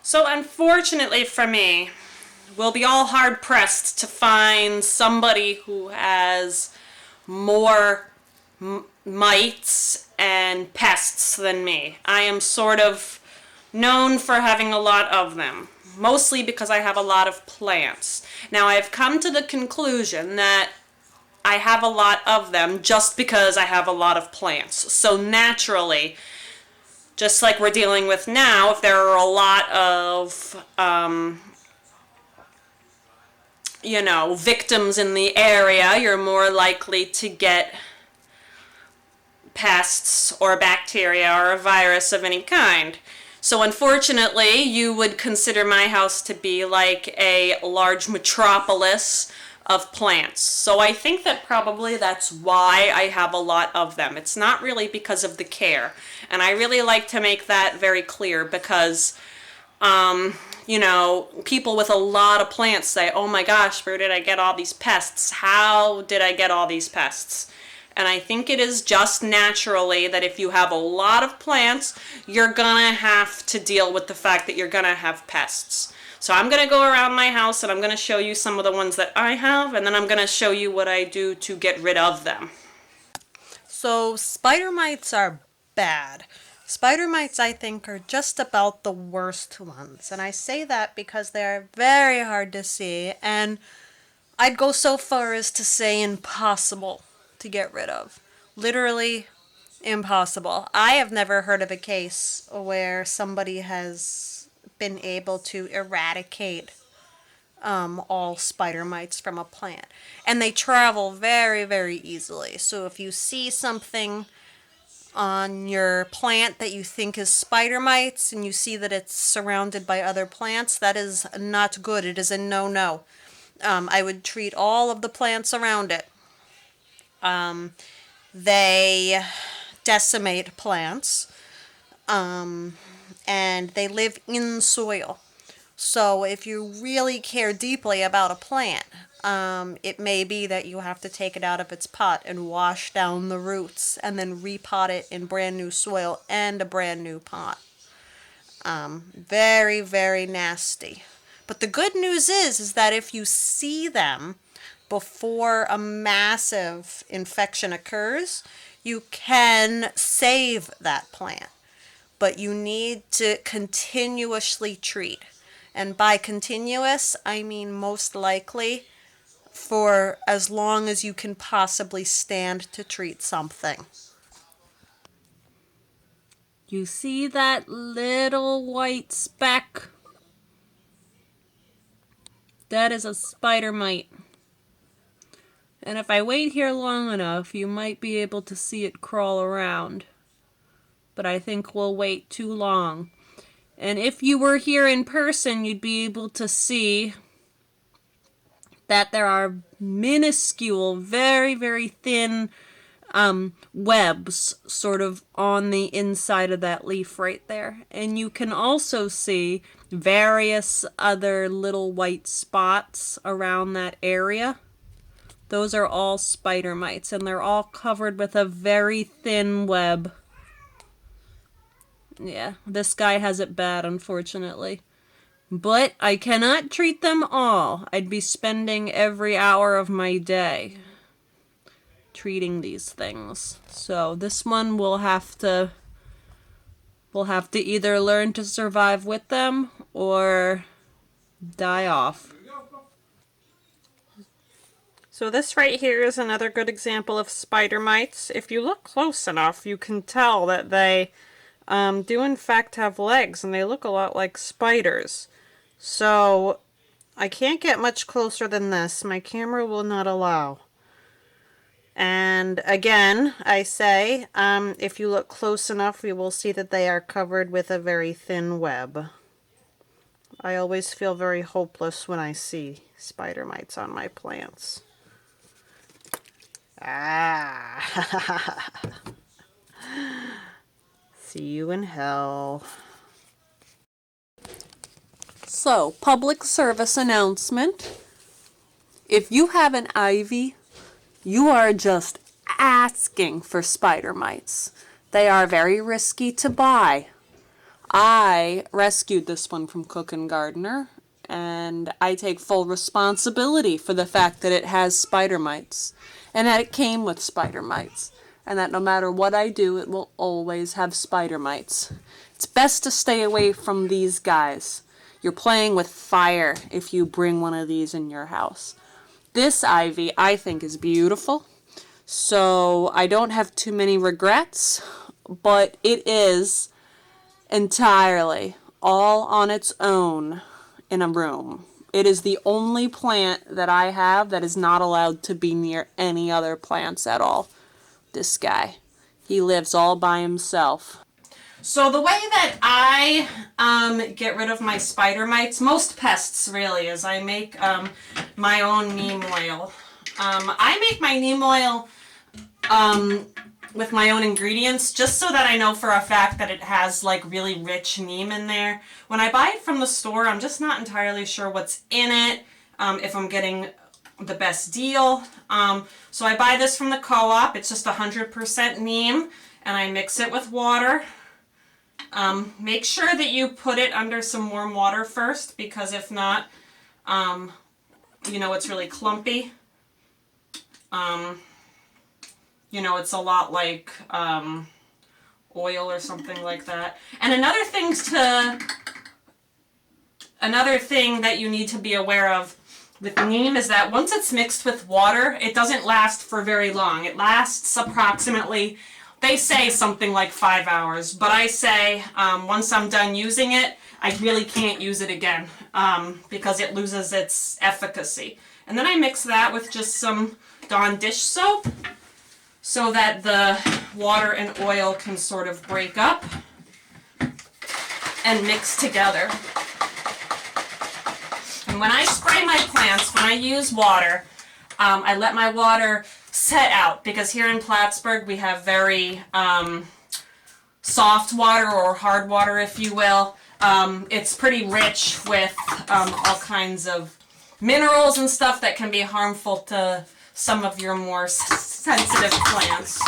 So unfortunately for me, we'll be all hard pressed to find somebody who has more mites and pests than me. I am sort of known for having a lot of them, mostly because I have a lot of plants. Now I've come to the conclusion that I have a lot of them just because I have a lot of plants. So naturally, just like we're dealing with now, if there are a lot of victims in the area, you're more likely to get pests or bacteria or a virus of any kind. So unfortunately, you would consider my house to be like a large metropolis of plants. So I think that probably that's why I have a lot of them. It's not really because of the care. And I really like to make that very clear because people with a lot of plants say, oh my gosh, where did I get all these pests? How did I get all these pests? And I think it is just naturally that if you have a lot of plants, you're gonna have to deal with the fact that you're gonna have pests. So I'm gonna go around my house and I'm gonna show you some of the ones that I have, and then I'm gonna show you what I do to get rid of them. So spider mites are bad. Spider mites, I think, are just about the worst ones. And I say that because they're very hard to see, and I'd go so far as to say impossible to get rid of. Literally impossible. I have never heard of a case where somebody has been able to eradicate all spider mites from a plant. And they travel very, very easily. So if you see something on your plant that you think is spider mites and you see that it's surrounded by other plants, that is not good. It is a no-no. I would treat all of the plants around it. They decimate plants, and they live in soil. So if you really care deeply about a plant, it may be that you have to take it out of its pot and wash down the roots and then repot it in brand new soil and a brand new pot. Very, very nasty. But the good news is that if you see them before a massive infection occurs, you can save that plant. But you need to continuously treat. And by continuous, I mean most likely for as long as you can possibly stand to treat something. You see that little white speck? That is a spider mite. And if I wait here long enough, you might be able to see it crawl around. But I think we'll wait too long. And if you were here in person, you'd be able to see that there are minuscule, very, very thin webs sort of on the inside of that leaf right there. And you can also see various other little white spots around that area. Those are all spider mites, and they're all covered with a very thin web. Yeah, this guy has it bad, unfortunately. But I cannot treat them all. I'd be spending every hour of my day treating these things. So this one we'll have to either learn to survive with them or die off. So this right here is another good example of spider mites. If you look close enough, you can tell that they do in fact have legs, and they look a lot like spiders. So I can't get much closer than this. My camera will not allow. And again, I say, if you look close enough, you will see that they are covered with a very thin web. I always feel very hopeless when I see spider mites on my plants. Ah! See you in hell. So, public service announcement. If you have an ivy, you are just asking for spider mites. They are very risky to buy. I rescued this one from Cook and Gardener, and I take full responsibility for the fact that it has spider mites, and that it came with spider mites, and that no matter what I do, it will always have spider mites. It's best to stay away from these guys. You're playing with fire if you bring one of these in your house. This ivy I think is beautiful, so I don't have too many regrets, but it is entirely all on its own in a room. It is the only plant that I have that is not allowed to be near any other plants at all. This guy. He lives all by himself. So the way that I get rid of my spider mites, most pests really, is I make my own neem oil. I make my neem oil with my own ingredients just so that I know for a fact that it has like really rich neem in there. When I buy it from the store, I'm just not entirely sure what's in it, if I'm getting the best deal. So I buy this from the co-op. It's just 100% neem, and I mix it with water. Make sure that you put it under some warm water first, because if not, you know, it's really clumpy. You know, it's a lot like oil or something like that. And another thing that you need to be aware of with neem is that once it's mixed with water, it doesn't last for very long. It lasts approximately, they say something like 5 hours, but I say once I'm done using it, I really can't use it again because it loses its efficacy. And then I mix that with just some Dawn dish soap so that the water and oil can sort of break up and mix together. And when I spray my plants, when I use water, I let my water set out, because here in Plattsburgh we have very soft water, or hard water if you will. It's pretty rich with all kinds of minerals and stuff that can be harmful to some of your more sensitive plants.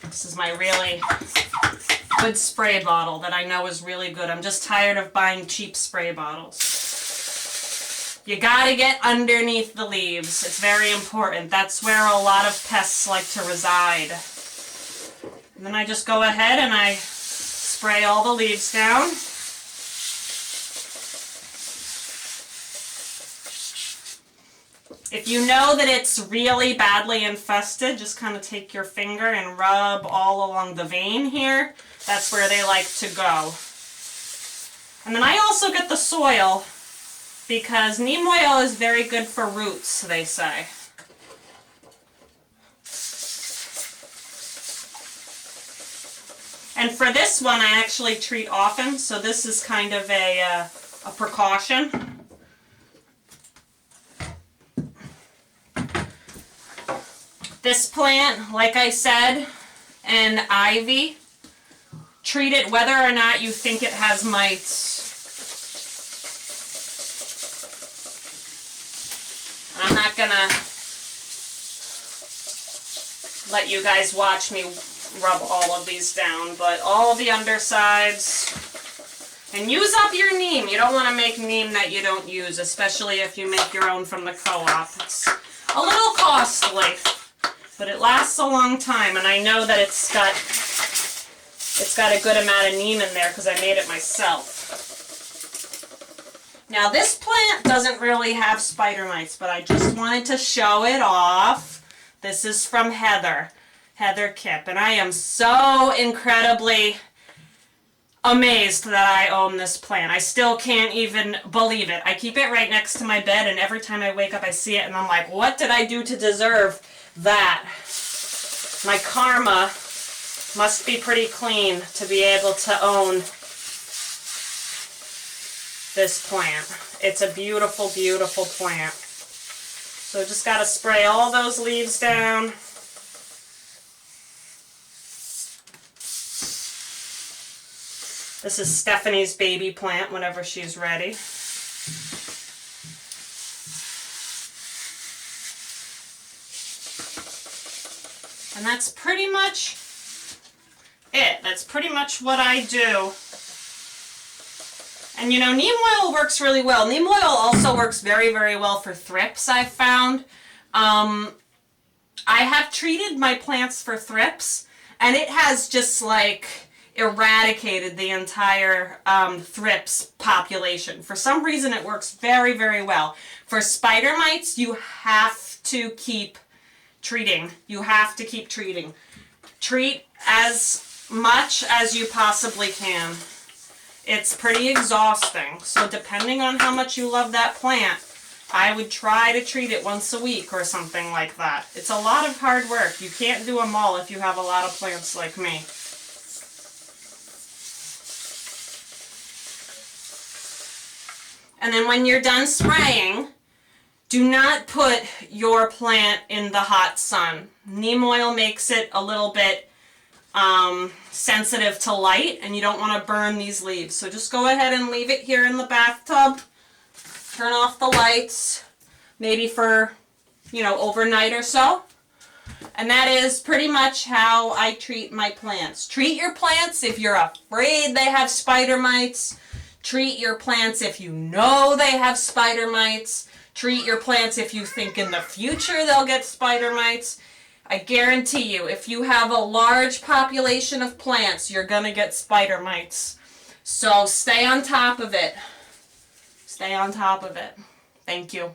This is my really good spray bottle that I know is really good. I'm just tired of buying cheap spray bottles. You gotta get underneath the leaves. It's very important. That's where a lot of pests like to reside. And then I just go ahead and I spray all the leaves down. If you know that it's really badly infested, just kind of take your finger and rub all along the vein here. That's where they like to go. And then I also get the soil, because neem oil is very good for roots, they say. And for this one, I actually treat often, so this is kind of a precaution. This plant, like I said, an ivy, treat it whether or not you think it has mites. I'm not gonna let you guys watch me rub all of these down, but all the undersides. And use up your neem. You don't want to make neem that you don't use, especially if you make your own from the co-op. It's a little costly, but it lasts a long time, and I know that it's got a good amount of neem in there because I made it myself. Now this plant doesn't really have spider mites, but I just wanted to show it off. This is from Heather Kipp, and I am so incredibly amazed that I own this plant. I still can't even believe it. I keep it right next to my bed, and every time I wake up I see it and I'm like, what did I do to deserve that? My karma must be pretty clean to be able to own this plant. It's a beautiful, beautiful plant. So just got to spray all those leaves down. This is Stephanie's baby plant whenever she's ready. And that's pretty much it. That's pretty much what I do. And you know, neem oil works really well. Neem oil also works very, very well for thrips, I've found. I have treated my plants for thrips, and it has just like eradicated the entire thrips population. For some reason, it works very, very well. For spider mites, you have to keep treating. You have to keep treating. Treat as much as you possibly can. It's pretty exhausting. So depending on how much you love that plant, I would try to treat it once a week or something like that. It's a lot of hard work. You can't do them all if you have a lot of plants like me. And then when you're done spraying, do not put your plant in the hot sun. Neem oil makes it a little bit sensitive to light, and you don't want to burn these leaves. So just go ahead and leave it here in the bathtub. Turn off the lights, maybe for, you know, overnight or so. And that is pretty much how I treat my plants. Treat your plants if you're afraid they have spider mites. Treat your plants if you know they have spider mites. Treat your plants if you think in the future they'll get spider mites. I guarantee you, if you have a large population of plants, you're going to get spider mites. So stay on top of it. Stay on top of it. Thank you.